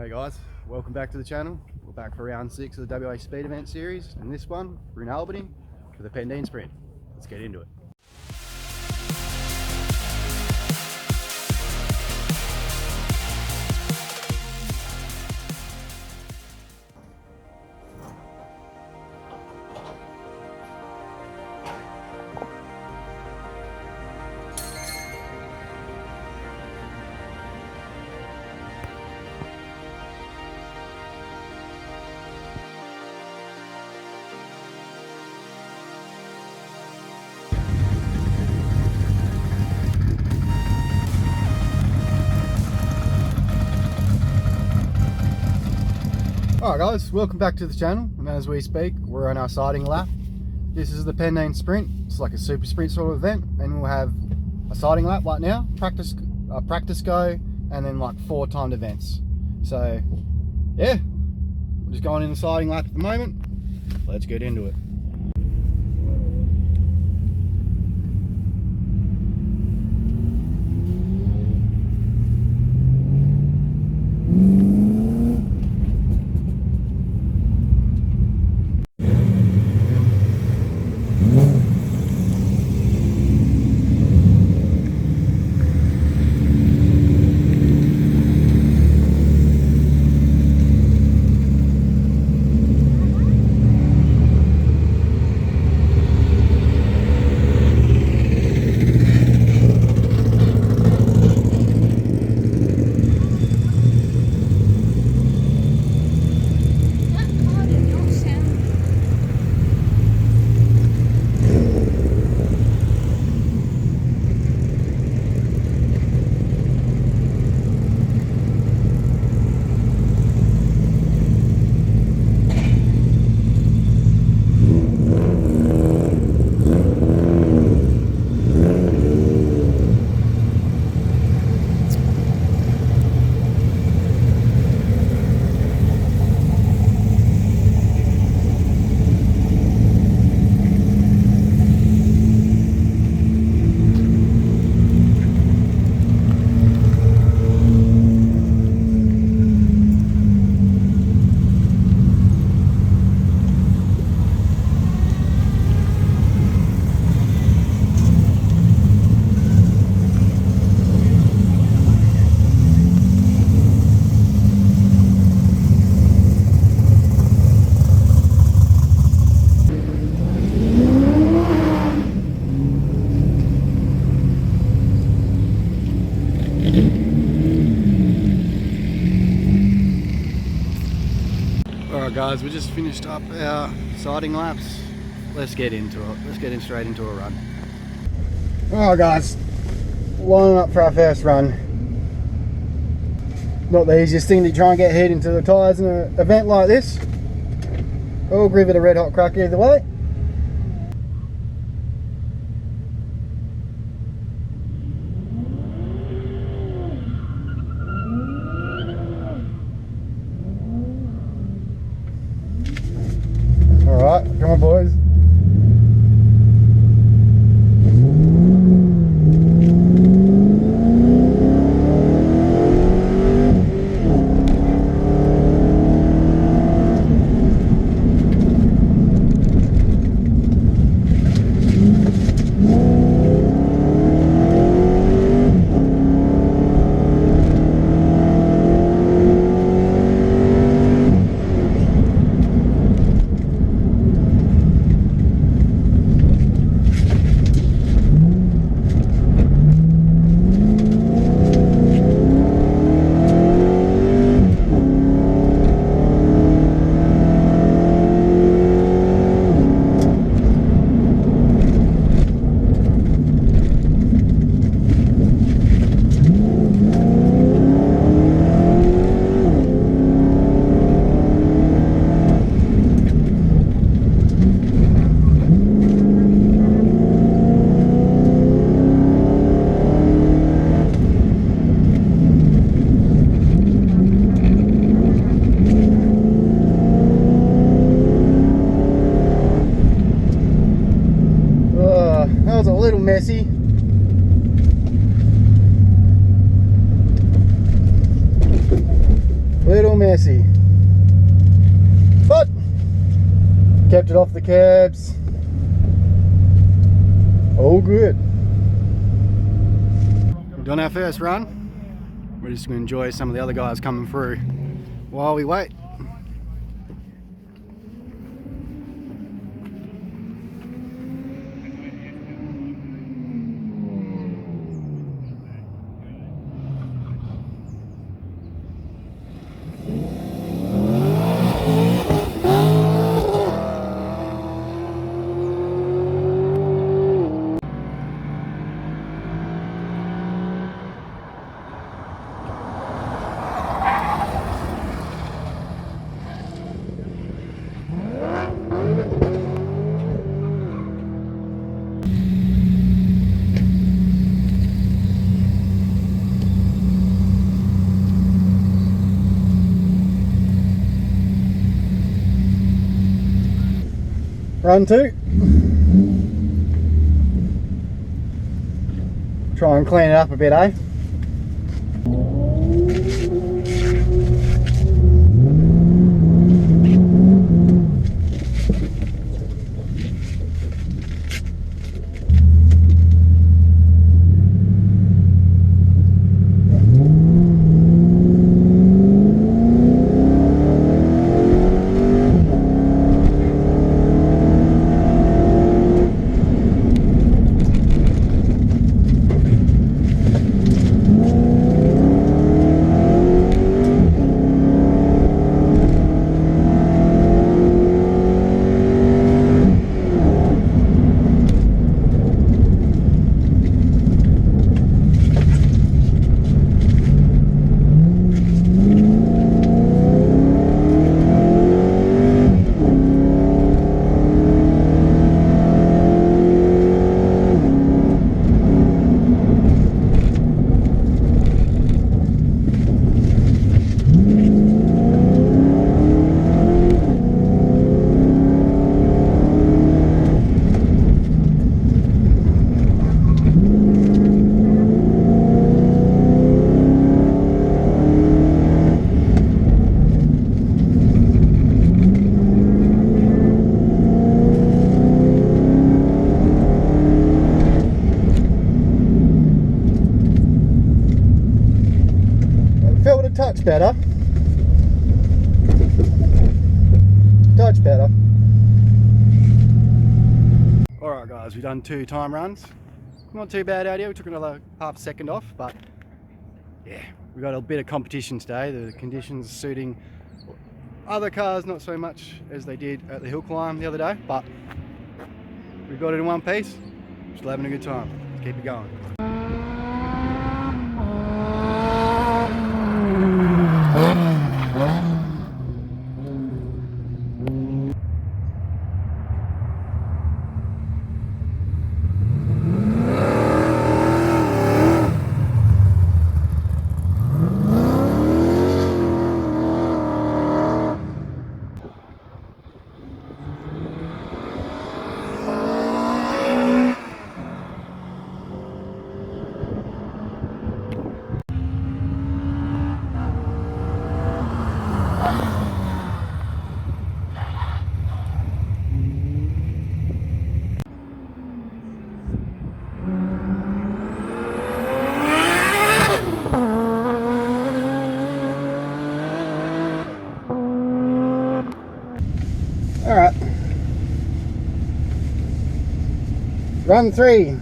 Hey guys, welcome back to the channel. We're back for round 6 of the WA Speed Event Series, and this one we're in Albany for the Pendeen Sprint. Let's get into it. Alright guys, welcome back to the channel, and as we speak we're on our sighting lap. This is the Pendeen Sprint. It's like a super sprint sort of event, and we'll have a sighting lap right now, practice go, and then like 4 timed events. So yeah, we're just going in the sighting lap at the moment. Let's get into it. Alright guys, we just finished up our sighting laps. Let's get into it. Let's get in straight into a run. Alright guys, lining up for our first run. Not the easiest thing to try and get heat into the tyres in an event like this. I'll give it a red hot crack either way. Alright, come on boys. messy. But kept it off the curbs. All good. We've done our first run. We're just going to enjoy some of the other guys coming through while we wait. Run 2. Try and clean it up a bit, eh? Touch better. Touch better. Alright guys, we've done 2 time runs. Not too bad out here. We took another half second off, but yeah, we got a bit of competition today. The conditions suiting other cars not so much as they did at the hill climb the other day, but we got it in one piece. Still having a good time. Let's keep it going. Alright. Run 3.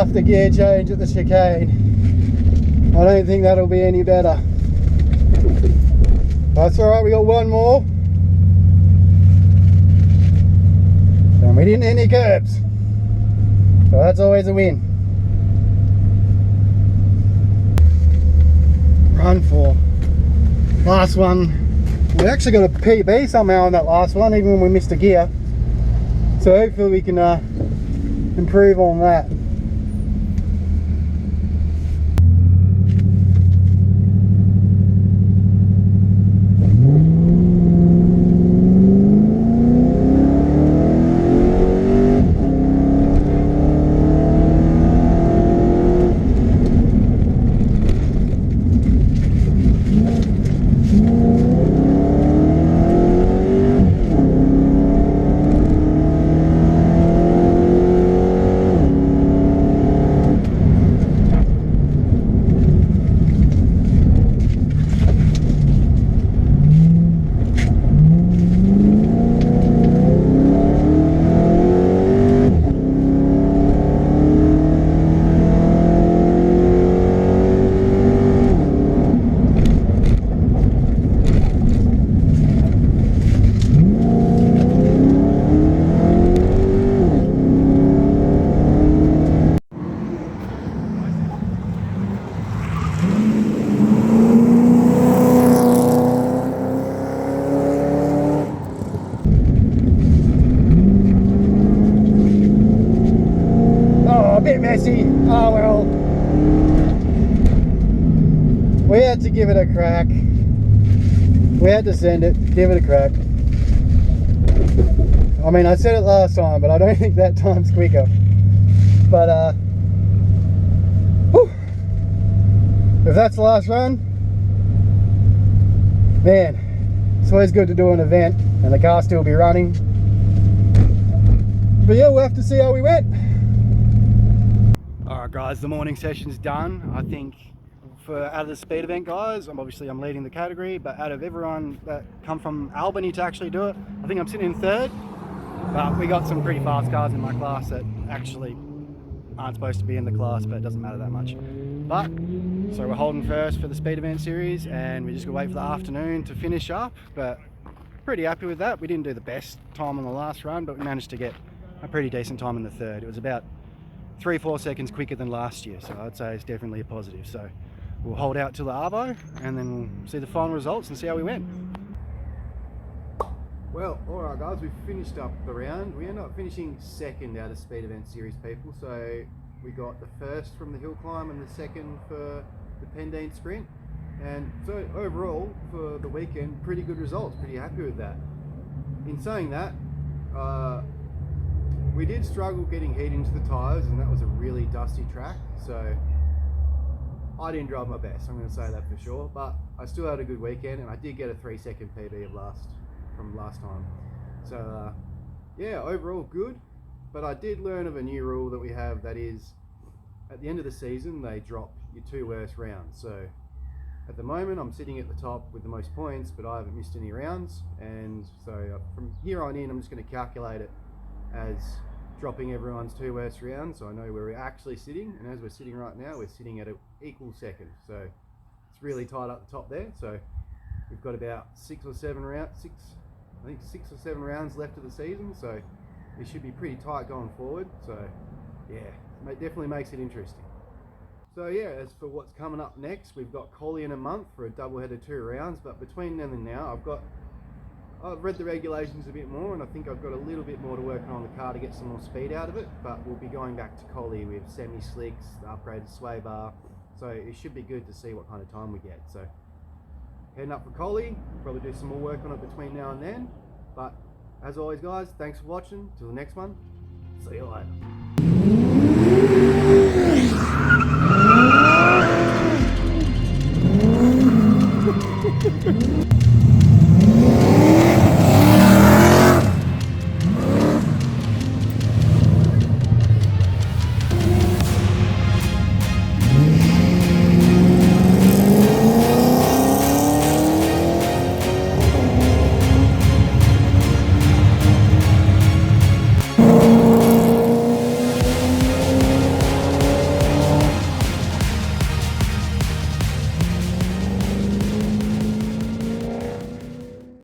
after gear change at the chicane. I don't think that'll be any better. That's alright, we got one more. And we didn't hit any curbs. So that's always a win. Run for last one. We actually got a PB somehow on that last one, even when we missed a gear. So hopefully we can improve on that. Messy. Oh well. We had to give it a crack. We had to send it, give it a crack. I mean, I said it last time, but I don't think that time's quicker. But whew, if that's the last run, man, it's always good to do an event and the car still be running. But yeah, we'll have to see how we went. Alright guys, the morning session's done. I think out of the speed event guys, I'm leading the category, but out of everyone that come from Albany to actually do it, I think I'm sitting in third. But we got some pretty fast cars in my class that actually aren't supposed to be in the class, but it doesn't matter that much. But so we're holding first for the speed event series, and we just gotta wait for the afternoon to finish up. But pretty happy with that. We didn't do the best time on the last run, but we managed to get a pretty decent time in the third. It was about 3-4 seconds quicker than last year, so I'd say it's definitely a positive. So we'll hold out till the Arvo and then we'll see the final results and see how we went. Well, alright guys, we've finished up the round. We ended up finishing second out of speed event series people, so we got the first from the hill climb and the second for the Pendeen Sprint. And so overall for the weekend, pretty good results, pretty happy with that. In saying that, we did struggle getting heat into the tyres, and that was a really dusty track, so I didn't drive my best, I'm going to say that for sure, but I still had a good weekend, and I did get a 3-second PB from last time. So yeah, overall good, but I did learn of a new rule that we have, that is at the end of the season they drop your 2 worst rounds. So at the moment I'm sitting at the top with the most points, but I haven't missed any rounds, and so from here on in I'm just going to calculate it as dropping everyone's 2 worst rounds, so I know where we're actually sitting. And as we're sitting right now, we're sitting at an equal second, so it's really tight up the top there. So we've got about 6 or 7 rounds left of the season, so it should be pretty tight going forward. So yeah, it definitely makes it interesting. So yeah, as for what's coming up next, we've got Collie in a month for a double-header 2 rounds, but between then and now I've read the regulations a bit more, and I think I've got a little bit more to work on the car to get some more speed out of it. But we'll be going back to Collie with semi-slicks, the upgraded sway bar, so it should be good to see what kind of time we get. So heading up for Collie, probably do some more work on it between now and then. But as always guys, thanks for watching. Till the next one, see you later.